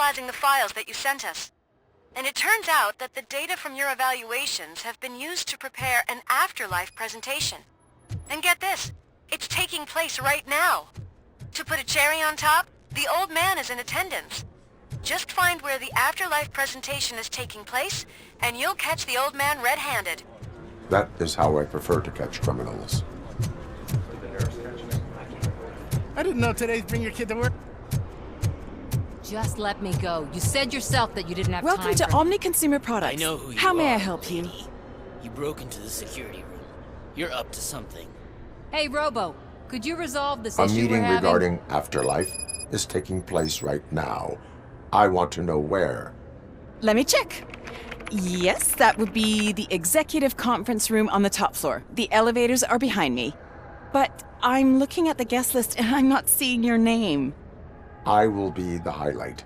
analyzing the files that you sent us. And it turns out that the data from your evaluations have been used to prepare an afterlife presentation. And get this, it's taking place right now. To put a cherry on top, the old man is in attendance. Just find where the afterlife presentation is taking place, and you'll catch the old man red-handed. That is how I prefer to catch criminals. I didn't know today's bring your kid to work. Just let me go. You said yourself that you didn't have Welcome time to for... Omni Consumer Products. I know who you are. How may I help you? lady. You broke into the security room. You're up to something. Hey, Robo, could you resolve this A issue meeting we're having? regarding afterlife is taking place right now. I want to know where. Let me check. Yes, that would be the executive conference room on the top floor. The elevators are behind me. But I'm looking at the guest list and I'm not seeing your name. I will be the highlight.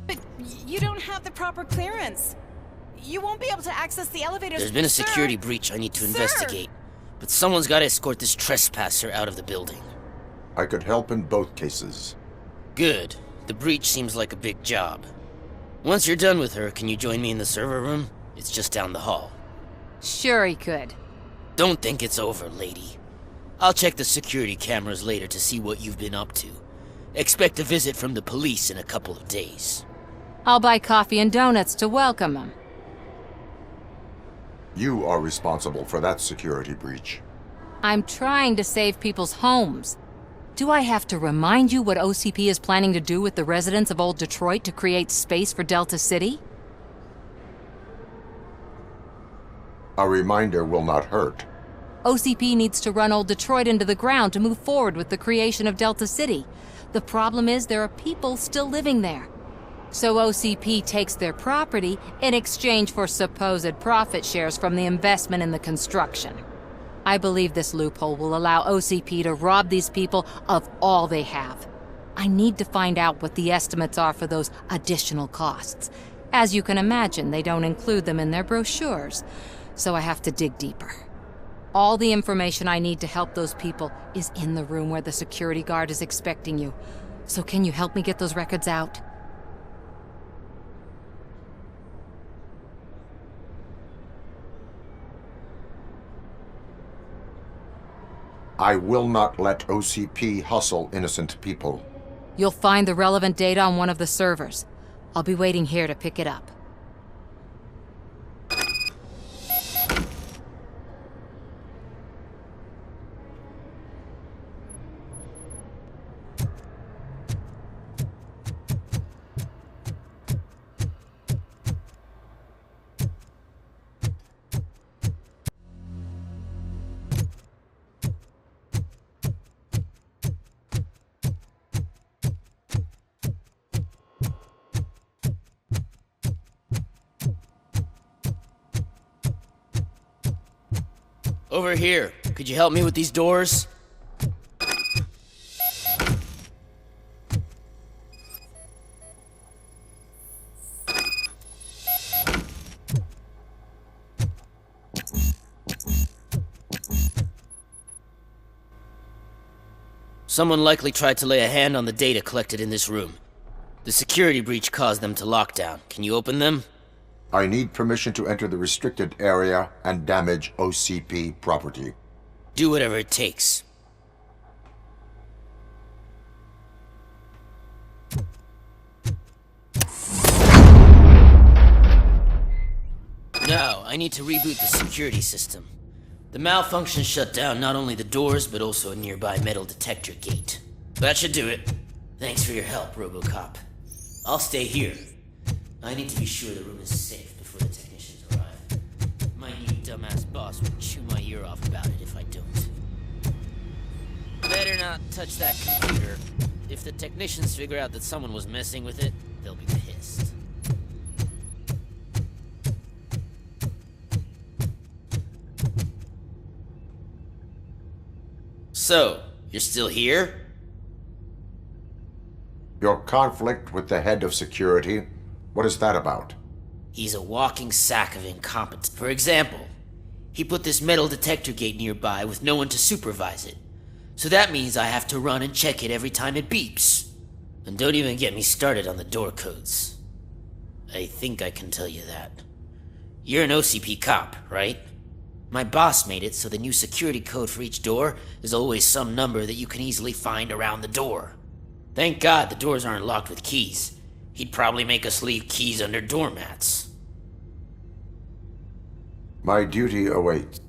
But you don't have the proper clearance. You won't be able to access the elevators. There's been a Sir! security breach I need to Sir! investigate. But someone's got to escort this trespasser out of the building. I could help in both cases. Good. The breach seems like a big job. Once you're done with her, can you join me in the server room? It's just down the hall. Sure he could. Don't think it's over, lady. I'll check the security cameras later to see what you've been up to. Expect a visit from the police in a couple of days. I'll buy coffee and donuts to welcome him. You are responsible for that security breach. I'm trying to save people's homes. Do I have to remind you what OCP is planning to do with the residents of Old Detroit to create space for Delta City? A reminder will not hurt. OCP needs to run Old Detroit into the ground to move forward with the creation of Delta City. The problem is there are people still living there. So OCP takes their property in exchange for supposed profit shares from the investment in the construction. I believe this loophole will allow OCP to rob these people of all they have. I need to find out what the estimates are for those additional costs. As you can imagine, they don't include them in their brochures, so I have to dig deeper. All the information I need to help those people is in the room where the security guard is expecting you. So can you help me get those records out? I will not let OCP hustle innocent people. You'll find the relevant data on one of the servers. I'll be waiting here to pick it up. Over here. Could you help me with these doors? Someone likely tried to lay a hand on the data collected in this room. The security breach caused them to lock down. Can you open them? I need permission to enter the restricted area and damage OCP property. Do whatever it takes. Now, I need to reboot the security system. The malfunction shut down not only the doors, but also a nearby metal detector gate. That should do it. Thanks for your help, Robocop. I'll stay here. I need to be sure the room is safe before the technicians arrive. My new dumbass boss will chew my ear off about it if I don't. Better not touch that computer. If the technicians figure out that someone was messing with it, they'll be pissed. So, you're still here? Your conflict with the head of security, what is that about? He's a walking sack of incompetence. For example, he put this metal detector gate nearby with no one to supervise it. So that means I have to run and check it every time it beeps. And don't even get me started on the door codes. I think I can tell you that. You're an OCP cop, right? My boss made it so the new security code for each door is always some number that you can easily find around the door. Thank God the doors aren't locked with keys. He'd probably make us leave keys under doormats. My duty awaits.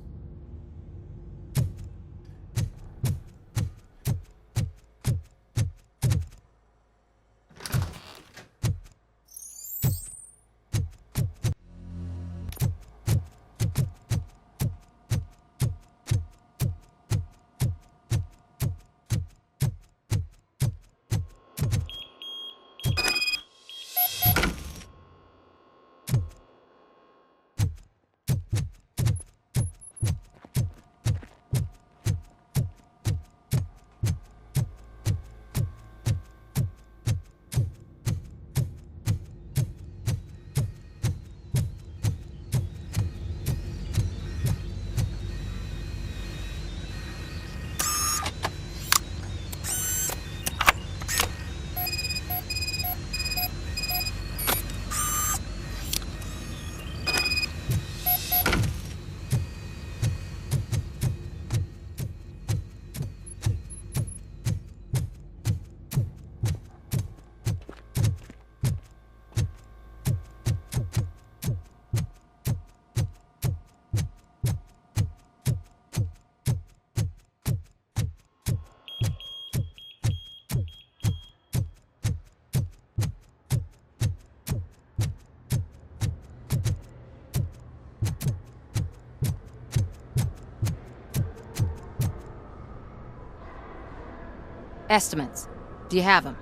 Estimates. Do you have them?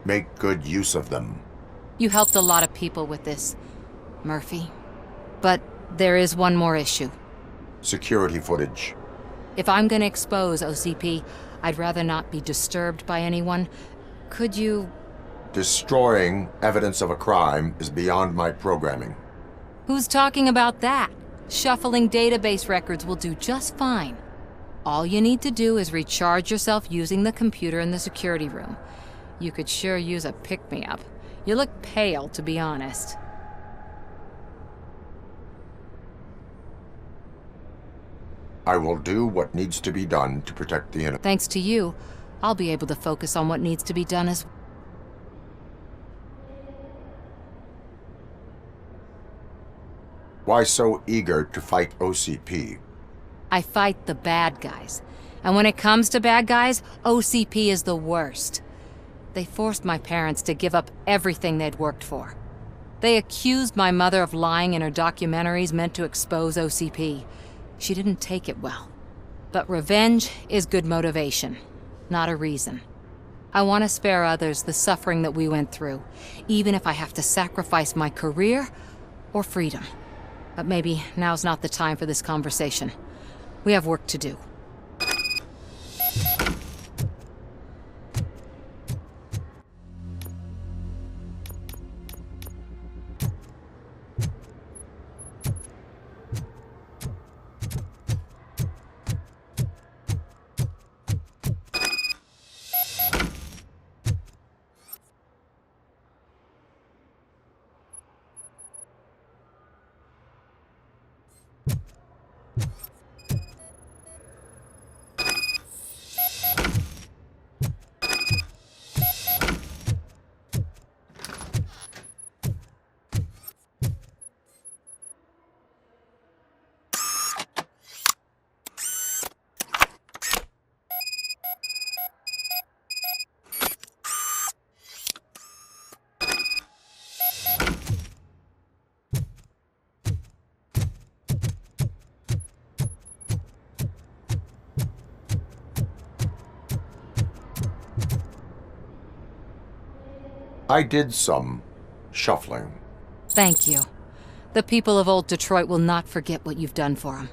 Make good use of them. You helped a lot of people with this, Murphy. But there is one more issue. Security footage. If I'm gonna expose OCP, I'd rather not be disturbed by anyone. Could you... Destroying evidence of a crime is beyond my programming. Who's talking about that? Shuffling database records will do just fine. All you need to do is recharge yourself using the computer in the security room. You could sure use a pick-me-up. You look pale, to be honest. I will do what needs to be done to protect the innocent. Thanks to you, I'll be able to focus on what needs to be done as well. Why so eager to fight OCP? I fight the bad guys. And when it comes to bad guys, OCP is the worst. They forced my parents to give up everything they'd worked for. They accused my mother of lying in her documentaries meant to expose OCP. She didn't take it well. But revenge is good motivation, not a reason. I want to spare others the suffering that we went through, even if I have to sacrifice my career or freedom. But maybe now's not the time for this conversation. We have work to do. I did some shuffling. Thank you. The people of old Detroit will not forget what you've done for them.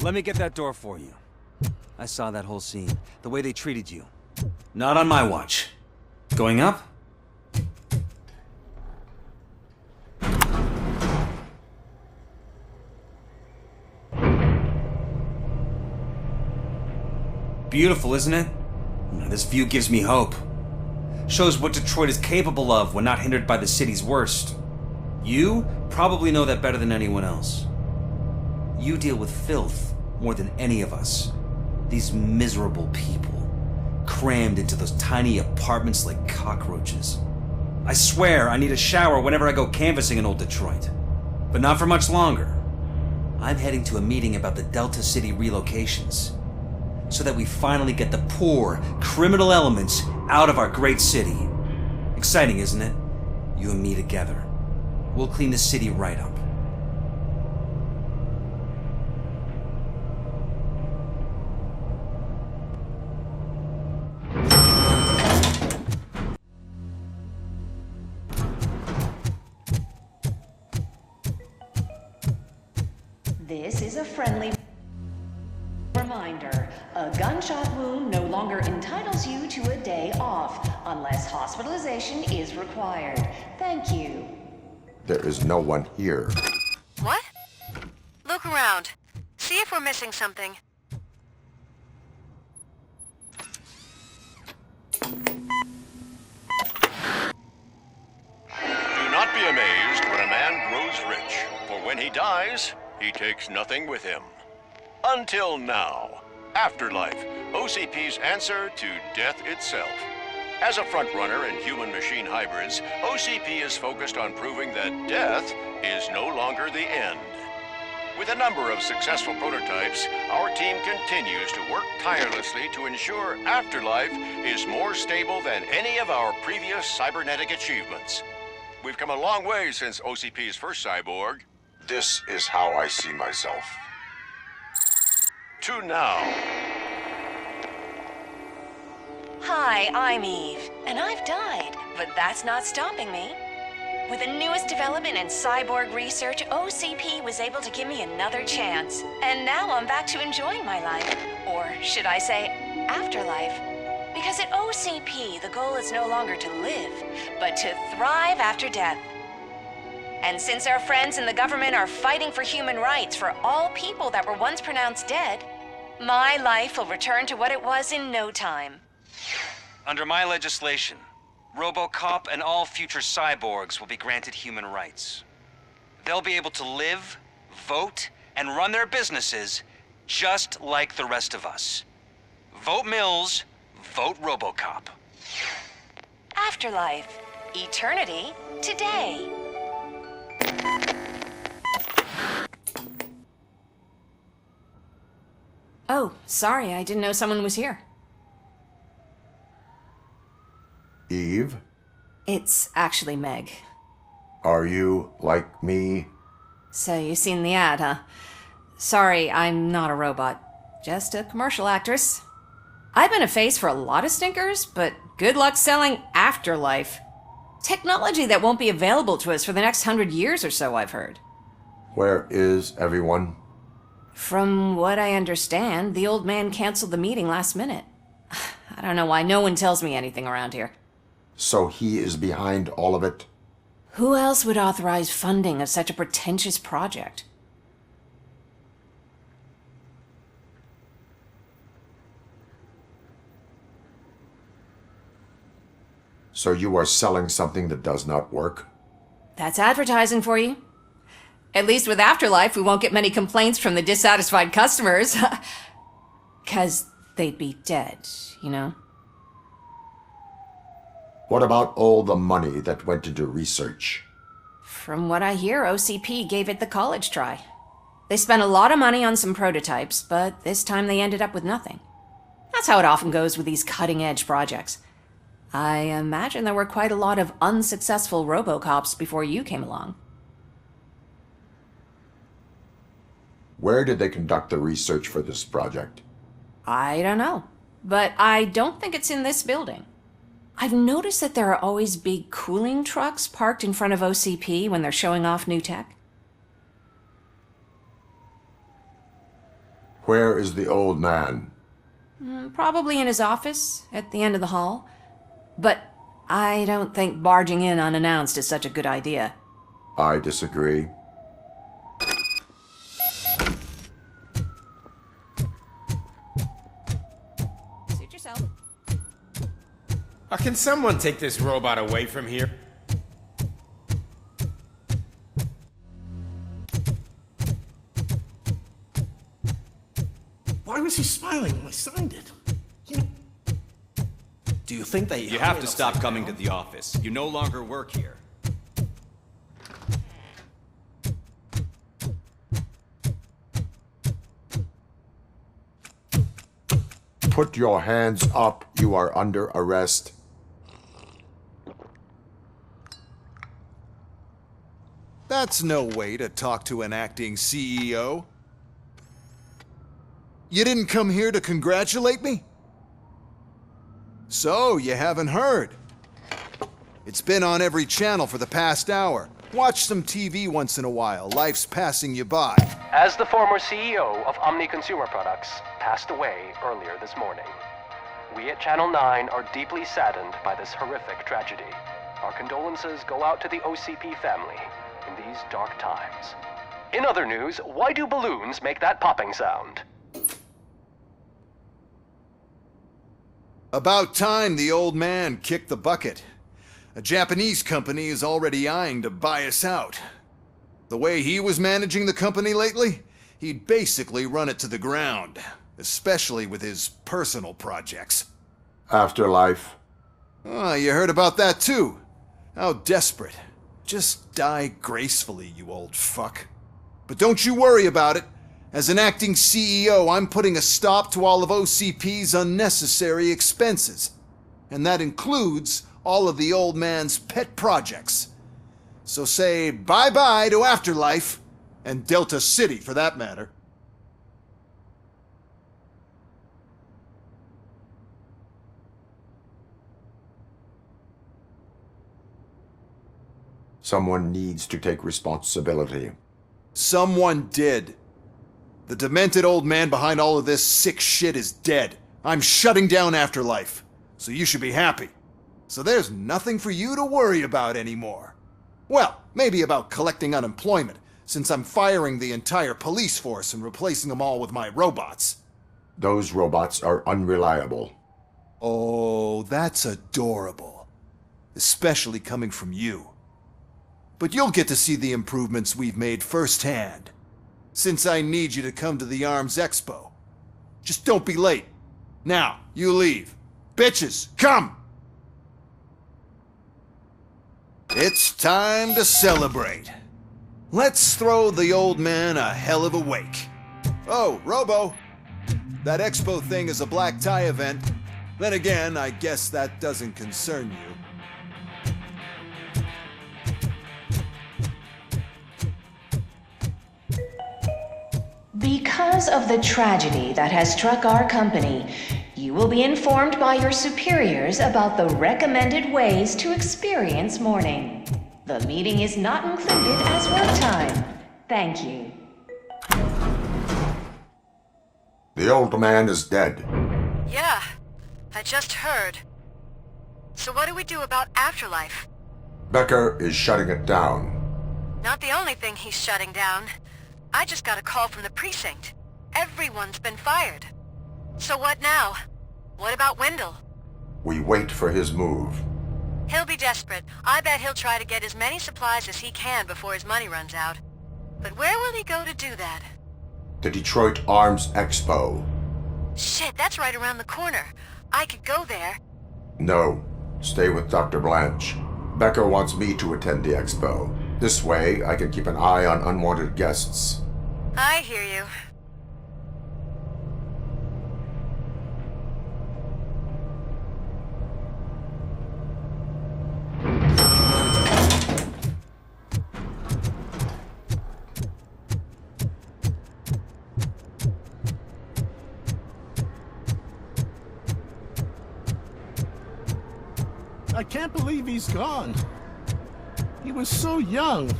Let me get that door for you. I saw that whole scene. The way they treated you. Not on my watch. Going up? Beautiful, isn't it? This view gives me hope. Shows what Detroit is capable of when not hindered by the city's worst. You probably know that better than anyone else. You deal with filth more than any of us. These miserable people, crammed into those tiny apartments like cockroaches. I swear I need a shower whenever I go canvassing in old Detroit. But not for much longer. I'm heading to a meeting about the Delta City relocations, so that we finally get the poor, criminal elements out of our great city. Exciting, isn't it? You and me together. We'll clean the city right up. This is a friendly reminder. A gunshot wound no longer entitles you to a day off, unless hospitalization is required. Thank you. There is no one here. What? Look around. See if we're missing something. Do not be amazed when a man grows rich, for when he dies, he takes nothing with him. Until now. Afterlife, OCP's answer to death itself. As a frontrunner in human-machine hybrids, OCP is focused on proving that death is no longer the end. With a number of successful prototypes, our team continues to work tirelessly to ensure Afterlife is more stable than any of our previous cybernetic achievements. We've come a long way since OCP's first cyborg. This is how I see myself. To now. Hi, I'm Eve, and I've died, but that's not stopping me. With the newest development in cyborg research, OCP was able to give me another chance. And now I'm back to enjoying my life. Or should I say, afterlife? Because at OCP, the goal is no longer to live, but to thrive after death. And since our friends in the government are fighting for human rights for all people that were once pronounced dead, my life will return to what it was in no time. Under my legislation, Robocop and all future cyborgs will be granted human rights. They'll be able to live, vote, and run their businesses just like the rest of us. Vote Mills, vote Robocop. Afterlife. Eternity. Today. Oh, sorry, I didn't know someone was here. Eve, It's actually Meg. are you like me? So you've seen the ad, huh? Sorry, I'm not a robot. Just a commercial actress. I've been a face for a lot of stinkers, but good luck selling Afterlife. Technology that won't be available to us for the next 100 years or so, I've heard. Where is everyone? From what I understand, the old man canceled the meeting last minute. I don't know why no one tells me anything around here. So he is behind all of it? Who else would authorize funding of such a pretentious project? So you are selling something that does not work? That's advertising for you. At least with Afterlife, we won't get many complaints from the dissatisfied customers. 'Cause they'd be dead, you know? What about all the money that went into research? From what I hear, OCP gave it the college try. They spent a lot of money on some prototypes, but this time they ended up with nothing. That's how it often goes with these cutting-edge projects. I imagine there were quite a lot of unsuccessful Robocops before you came along. Where did they conduct the research for this project? I don't know, but I don't think it's in this building. I've noticed that there are always big cooling trucks parked in front of OCP when they're showing off new tech. Where is the old man? Probably in his office, at the end of the hall. But I don't think barging in unannounced is such a good idea. I disagree. Suit yourself. Can someone take this robot away from here? Why was he smiling when I signed it? Do you think they... You have to stop coming to the office. You no longer work here. Put your hands up. You are under arrest. That's no way to talk to an acting CEO. You didn't come here to congratulate me? So, you haven't heard. It's been on every channel for the past hour. Watch some TV once in a while. Life's passing you by. As the former CEO of Omni Consumer Products passed away earlier this morning, we at Channel 9 are deeply saddened by this horrific tragedy. Our condolences go out to the OCP family in these dark times. In other news, why do balloons make that popping sound? About time the old man kicked the bucket. A Japanese company is already eyeing to buy us out. The way he was managing the company lately, he'd basically run it to the ground, especially with his personal projects. Afterlife. Oh, you heard about that too. How desperate. Just die gracefully, you old fuck. But don't you worry about it. As an acting CEO, I'm putting a stop to all of OCP's unnecessary expenses. And that includes all of the old man's pet projects. So say bye-bye to Afterlife, and Delta City for that matter. Someone needs to take responsibility. Someone did. The demented old man behind all of this sick shit is dead. I'm shutting down Afterlife, so you should be happy. So there's nothing for you to worry about anymore. Well, maybe about collecting unemployment, since I'm firing the entire police force and replacing them all with my robots. Those robots are unreliable. Oh, that's adorable. Especially coming from you. But you'll get to see the improvements we've made firsthand. Since I need you to come to the Arms Expo. Just don't be late. Now, you leave. Bitches, come! It's time to celebrate. Let's throw the old man a hell of a wake. Oh, Robo. That expo thing is a black tie event. Then again, I guess that doesn't concern you. Because of the tragedy that has struck our company, you will be informed by your superiors about the recommended ways to experience mourning. The meeting is not included as work time. Thank you. The old man is dead. Yeah, I just heard. So what do we do about Afterlife? Becker is shutting it down. Not the only thing he's shutting down. I just got a call from the precinct. Everyone's been fired. So what now? What about Wendell? We wait for his move. He'll be desperate. I bet he'll try to get as many supplies as he can before his money runs out. But where will he go to do that? The Detroit Arms Expo. Shit, that's right around the corner. I could go there. No, stay with Dr. Blanche. Becker wants me to attend the expo. This way, I can keep an eye on unwanted guests. I hear you. I can't believe he's gone. He was so young.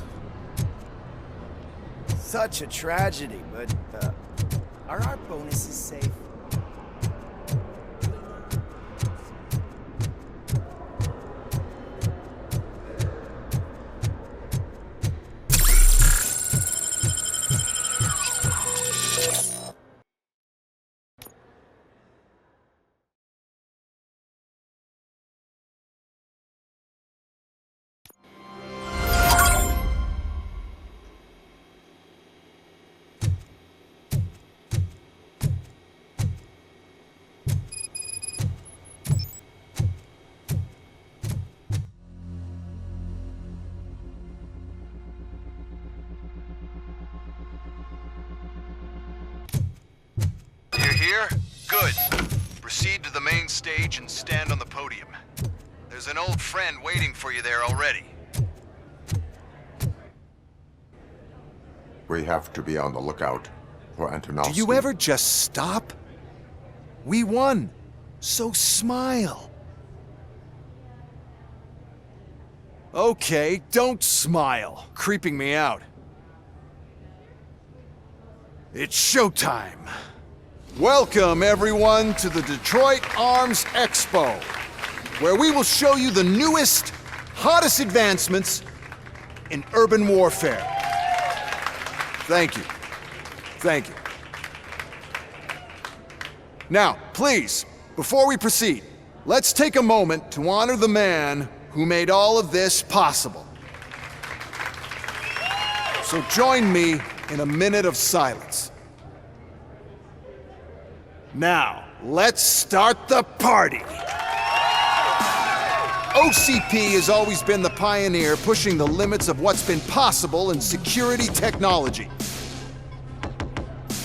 Such a tragedy, but Are our bonuses safe? You're here? Good. Proceed to the main stage and stand on the podium. There's an old friend waiting for you there already. We have to be on the lookout for Antonovsky. Do you ever just stop? We won, so smile. Okay, don't smile. Creeping me out. It's showtime. Welcome, everyone, to the Detroit Arms Expo, where we will show you the newest, hottest advancements in urban warfare. Thank you. Thank you. Now, please, before we proceed, let's take a moment to honor the man who made all of this possible. So join me in a minute of silence. Now, let's start the party! OCP has always been the pioneer pushing the limits of what's been possible in security technology.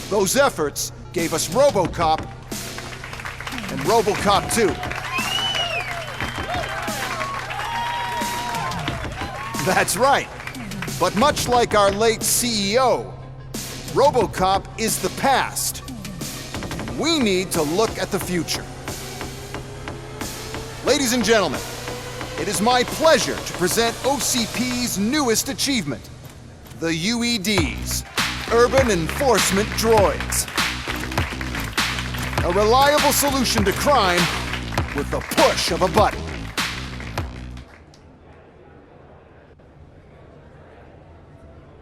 Those efforts gave us Robocop and Robocop 2. That's right. But much like our late CEO, Robocop is the past. We need to look at the future. Ladies and gentlemen, it is my pleasure to present OCP's newest achievement, the UEDs, Urban Enforcement Droids. A reliable solution to crime with the push of a button.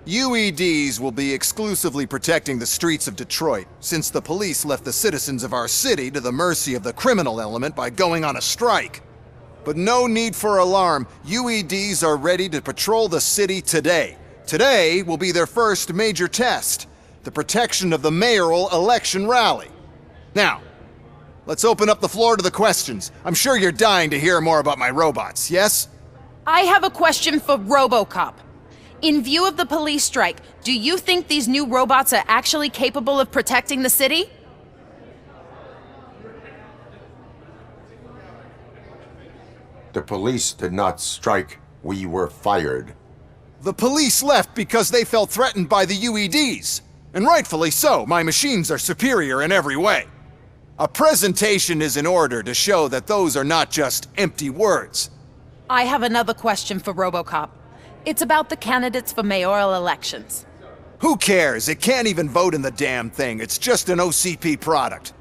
UEDs will be exclusively protecting the streets of Detroit, since the police left the citizens of our city to the mercy of the criminal element by going on a strike. But no need for alarm, UEDs are ready to patrol the city today. Today will be their first major test, the protection of the mayoral election rally. Now, let's open up the floor to the questions. I'm sure you're dying to hear more about my robots, yes? I have a question for Robocop. In view of the police strike, do you think these new robots are actually capable of protecting the city? The police did not strike. We were fired. The police left because they felt threatened by the UEDs. And rightfully so, my machines are superior in every way. A presentation is in order to show that those are not just empty words. I have another question for Robocop. It's about the candidates for mayoral elections. Who cares? It can't even vote in the damn thing. It's just an OCP product.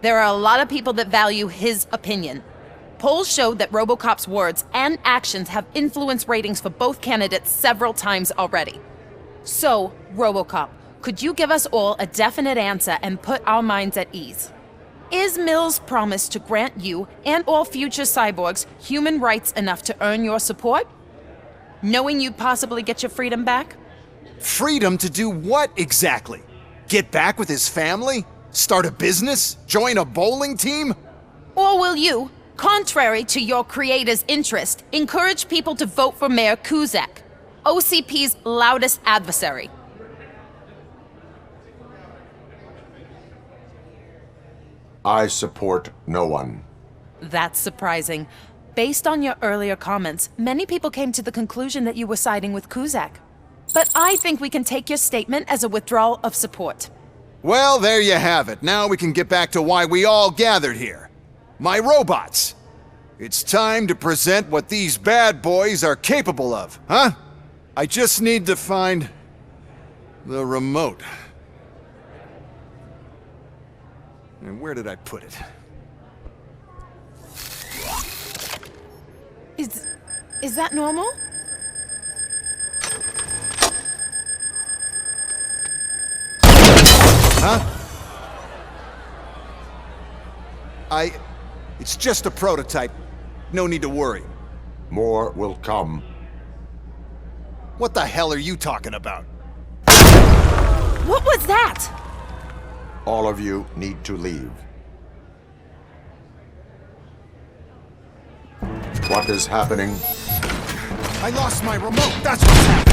There are a lot of people that value his opinion. Polls showed that Robocop's words and actions have influenced ratings for both candidates several times already. So, Robocop, could you give us all a definite answer and put our minds at ease? Is Mills' promise to grant you and all future cyborgs human rights enough to earn your support? Knowing you'd possibly get your freedom back? Freedom to do what exactly? Get back with his family? Start a business? Join a bowling team? Or will you, contrary to your creator's interest, encourage people to vote for Mayor Cusack, OCP's loudest adversary? I support no one. That's surprising. Based on your earlier comments, many people came to the conclusion that you were siding with Cusack. But I think we can take your statement as a withdrawal of support. Well, there you have it. Now we can get back to why we all gathered here. My robots. It's time to present what these bad boys are capable of, huh? I just need to find the remote. And where did I put it? Is that normal? Huh? It's just a prototype. No need to worry. More will come. What the hell are you talking about? What was that? All of you need to leave. What is happening? I lost my remote. That's what's happening.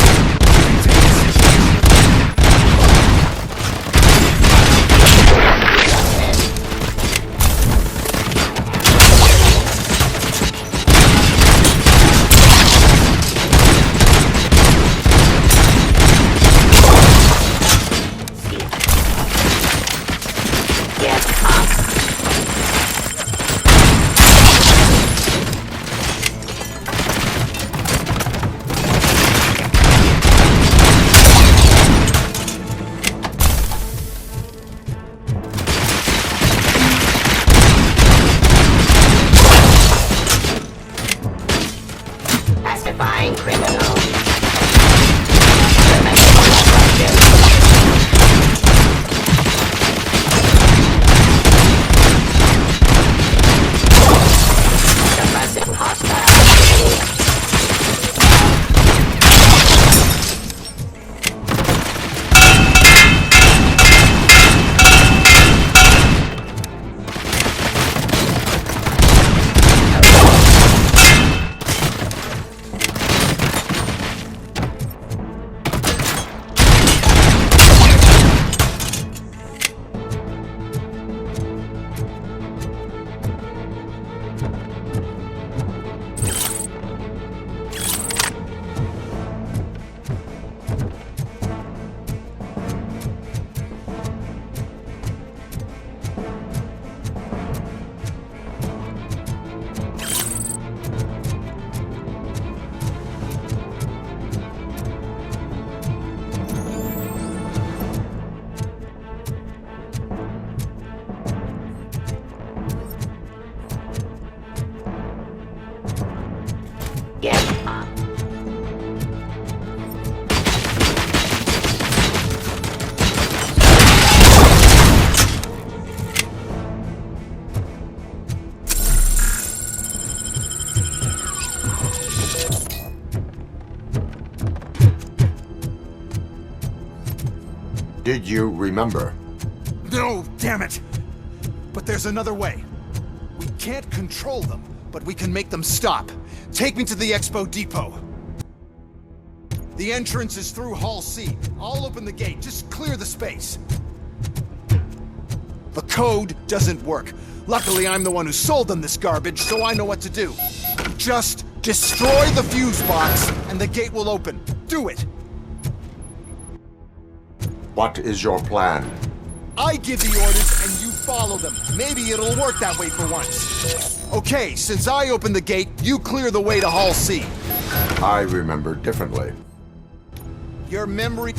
Did you remember? No, damn it! But there's another way. We can't control them, but we can make them stop. Take me to the Expo Depot. The entrance is through Hall C. I'll open the gate. Just clear the space. The code doesn't work. Luckily, I'm the one who sold them this garbage, so I know what to do. Just destroy the fuse box, and the gate will open. Do it! What is your plan? I give the orders, and you follow them. Maybe it'll work that way for once. Okay, since I opened the gate, you clear the way to Hall C. I remember differently. Your memory...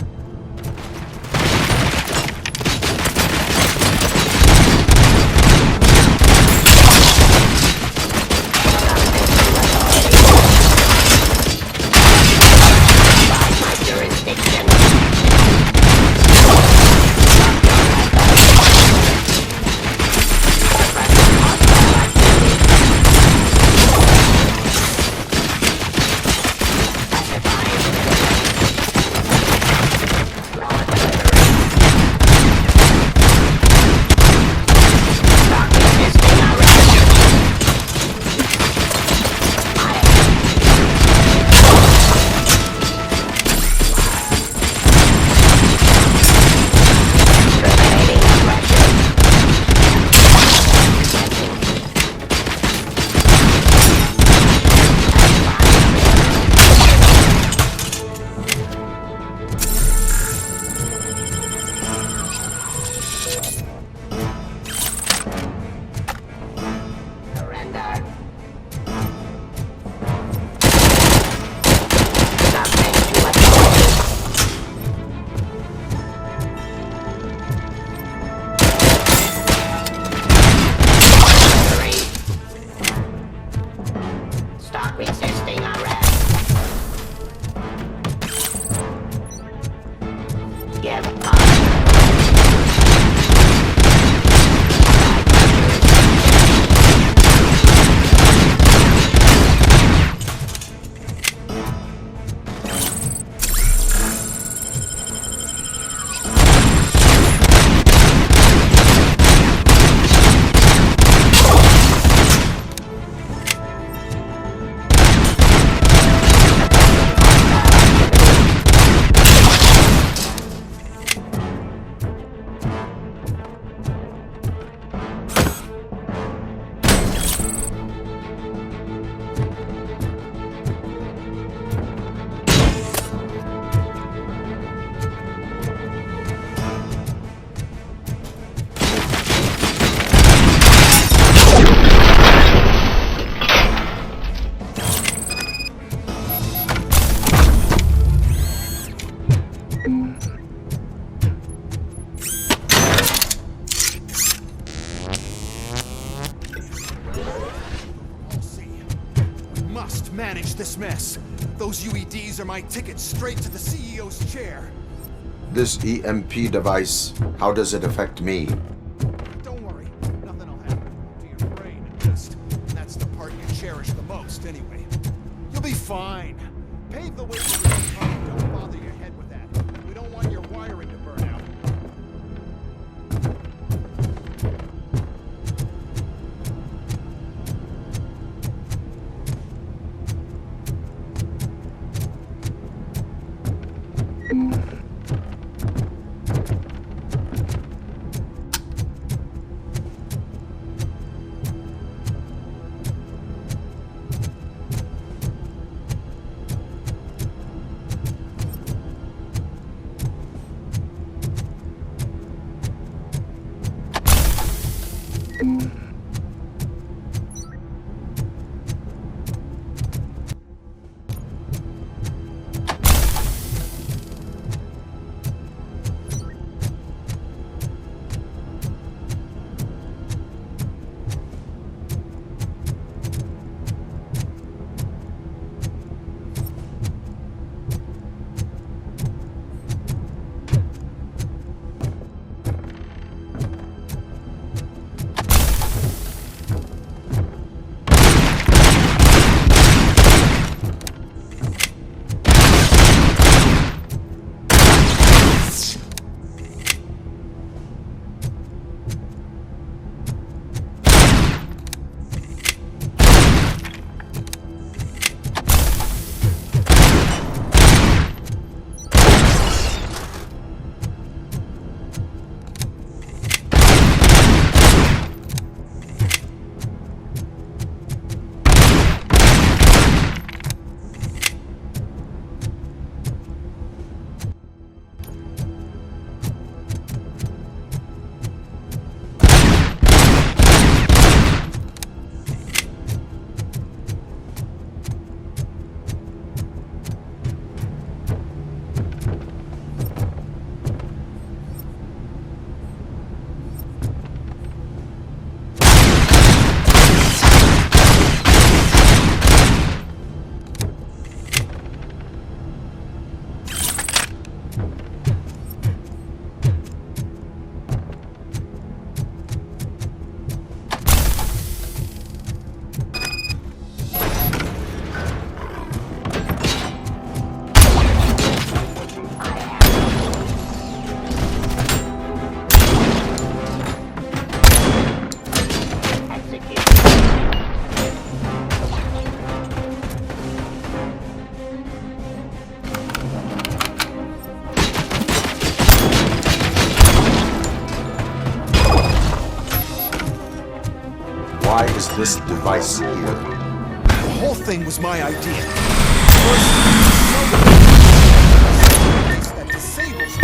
manage this mess. Those UEDs are my ticket straight to the CEO's chair. This EMP device, how does it affect me? Don't worry, nothing will happen to your brain at least. That's the part you cherish the most, anyway. You'll be fine. Pave the way for your car. Don't bother your head with that. We don't want your wiring to burn out. Why is this device here? The whole thing was my idea. That disables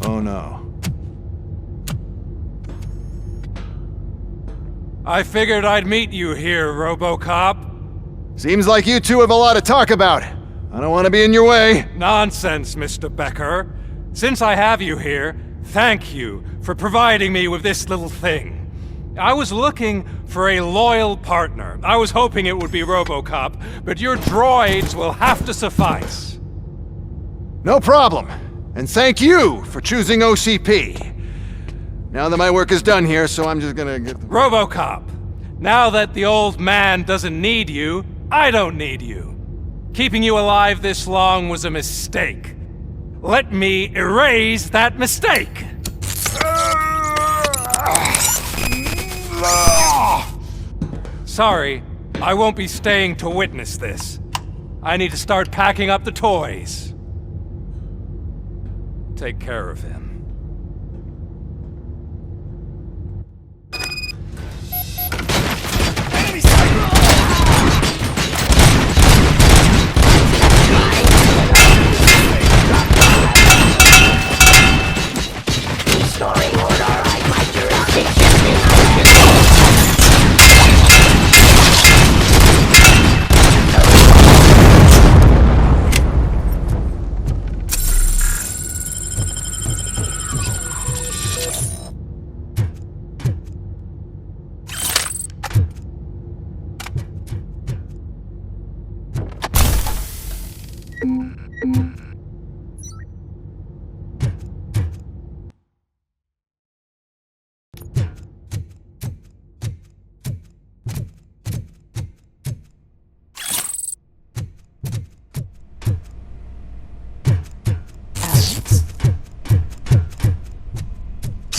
Oh no. I figured I'd meet you here, Robocop. Seems like you two have a lot to talk about. I don't want to be in your way. Nonsense, Mr. Becker. Since I have you here, thank you for providing me with this little thing. I was looking for a loyal partner. I was hoping it would be Robocop, but your droids will have to suffice. No problem. And thank you for choosing OCP. Now that my work is done here, so I'm just gonna get... Robocop, now that the old man doesn't need you, I don't need you. Keeping you alive this long was a mistake. Let me erase that mistake! Sorry, I won't be staying to witness this. I need to start packing up the toys. Take care of him.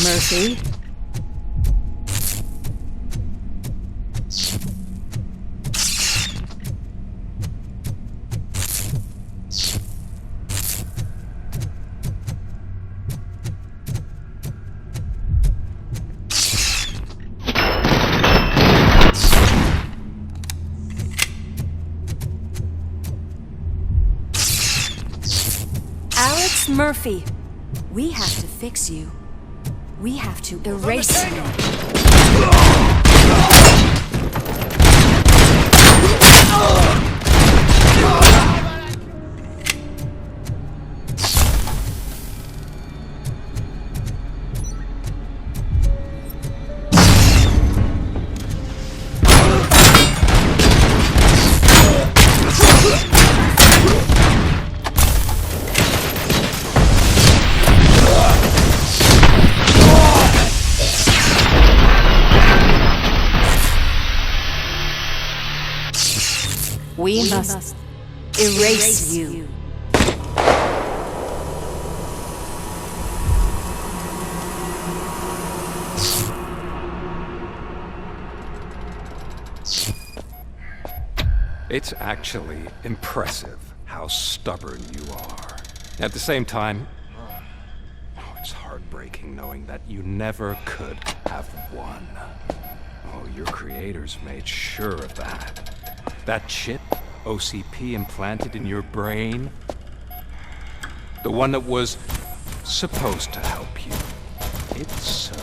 Murphy? Alex Murphy, we have to fix you. We have to erase you. We must erase you. It's actually impressive how stubborn you are. At the same time, it's heartbreaking knowing that you never could have won. Oh, your creators made sure of that. That chip OCP implanted in your brain, the one that was supposed to help you, it served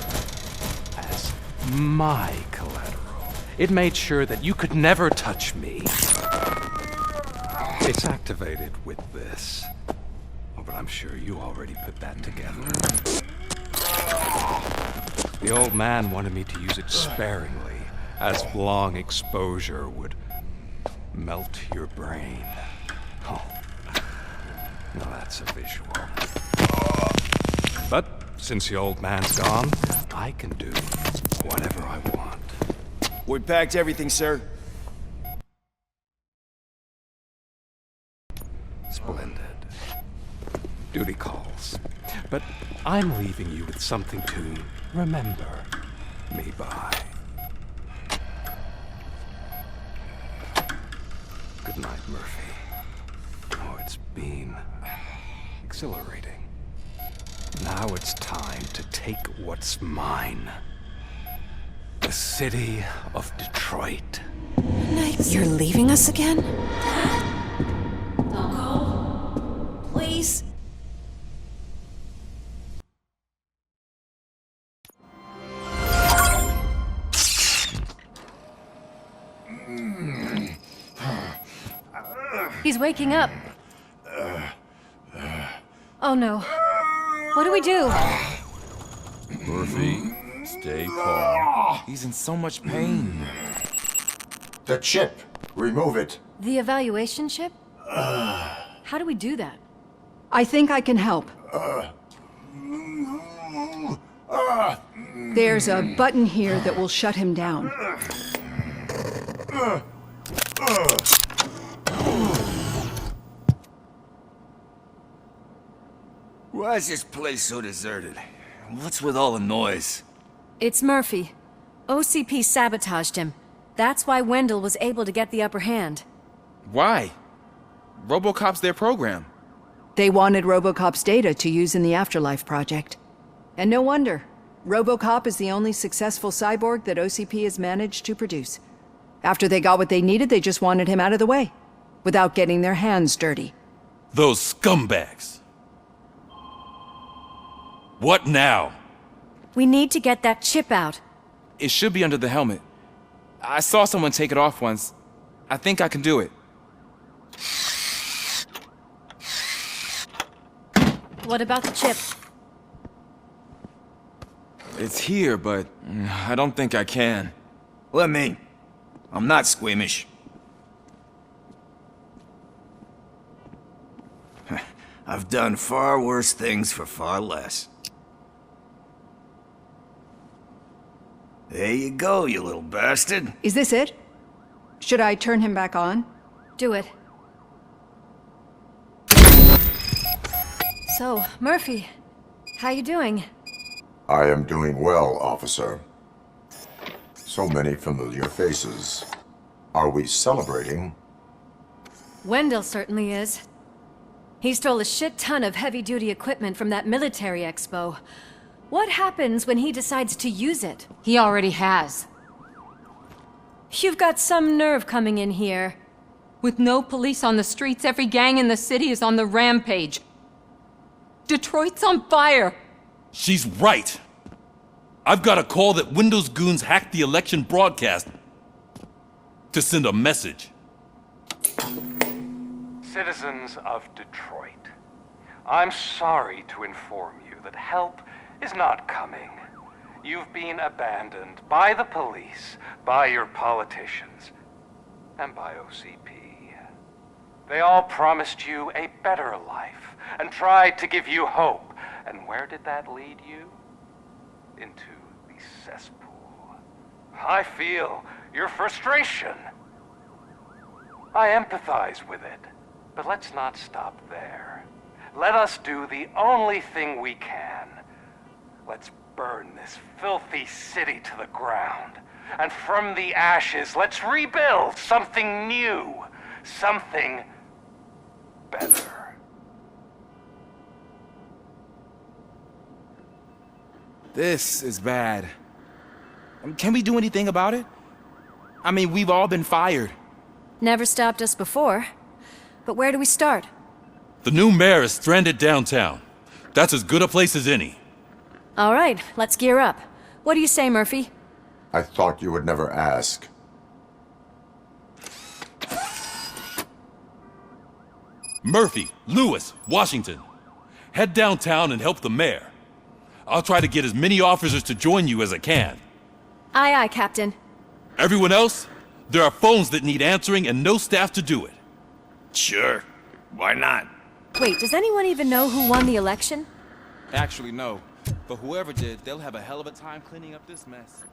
as my collateral. It made sure that you could never touch me. It's activated with this. Oh, but I'm sure you already put that together. The old man wanted me to use it sparingly, as long exposure would melt your brain. Oh, now that's a visual. But since the old man's gone, I can do whatever I want. We packed everything, sir. Splendid. Duty calls. But I'm leaving you with something to remember me by. Good night, Murphy. Oh, it's been exhilarating. Now it's time to take what's mine city of Detroit. You're leaving us again? Don't go. Please. He's waking up. Oh no. What do we do? Murphy, stay calm. He's in so much pain. The chip. Remove it. The evaluation chip? How do we do that? I think I can help. There's a button here that will shut him down. Why is this place so deserted? What's with all the noise? It's Murphy. OCP sabotaged him. That's why Wendell was able to get the upper hand. Why? Robocop's their program. They wanted Robocop's data to use in the Afterlife project. And no wonder. Robocop is the only successful cyborg that OCP has managed to produce. After they got what they needed, they just wanted him out of the way, without getting their hands dirty. Those scumbags. What now? We need to get that chip out. It should be under the helmet. I saw someone take it off once. I think I can do it. What about the chip? It's here, but I don't think I can. Let me. I'm not squeamish. I've done far worse things for far less. There you go, you little bastard. Is this it? Should I turn him back on? Do it. So, Murphy, how you doing? I am doing well, officer. So many familiar faces. Are we celebrating? Wendell certainly is. He stole a shit ton of heavy-duty equipment from that military expo. What happens when he decides to use it? He already has. You've got some nerve coming in here. With no police on the streets, every gang in the city is on the rampage. Detroit's on fire! She's right. I've got a call that Windows goons hacked the election broadcast to send a message. Citizens of Detroit, I'm sorry to inform you that help is not coming. You've been abandoned by the police, by your politicians, and by OCP. They all promised you a better life and tried to give you hope. And where did that lead you? Into the cesspool. I feel your frustration. I empathize with it, but let's not stop there. Let us do the only thing we can. Let's burn this filthy city to the ground. And from the ashes, let's rebuild something new. Something better. This is bad. Can we do anything about it? I mean, we've all been fired. Never stopped us before. But where do we start? The new mayor is stranded downtown. That's as good a place as any. All right, let's gear up. What do you say, Murphy? I thought you would never ask. Murphy, Lewis, Washington. Head downtown and help the mayor. I'll try to get as many officers to join you as I can. Aye, aye, Captain. Everyone else? There are phones that need answering and no staff to do it. Sure. Why not? Wait, does anyone even know who won the election? Actually, no. But whoever did, they'll have a hell of a time cleaning up this mess.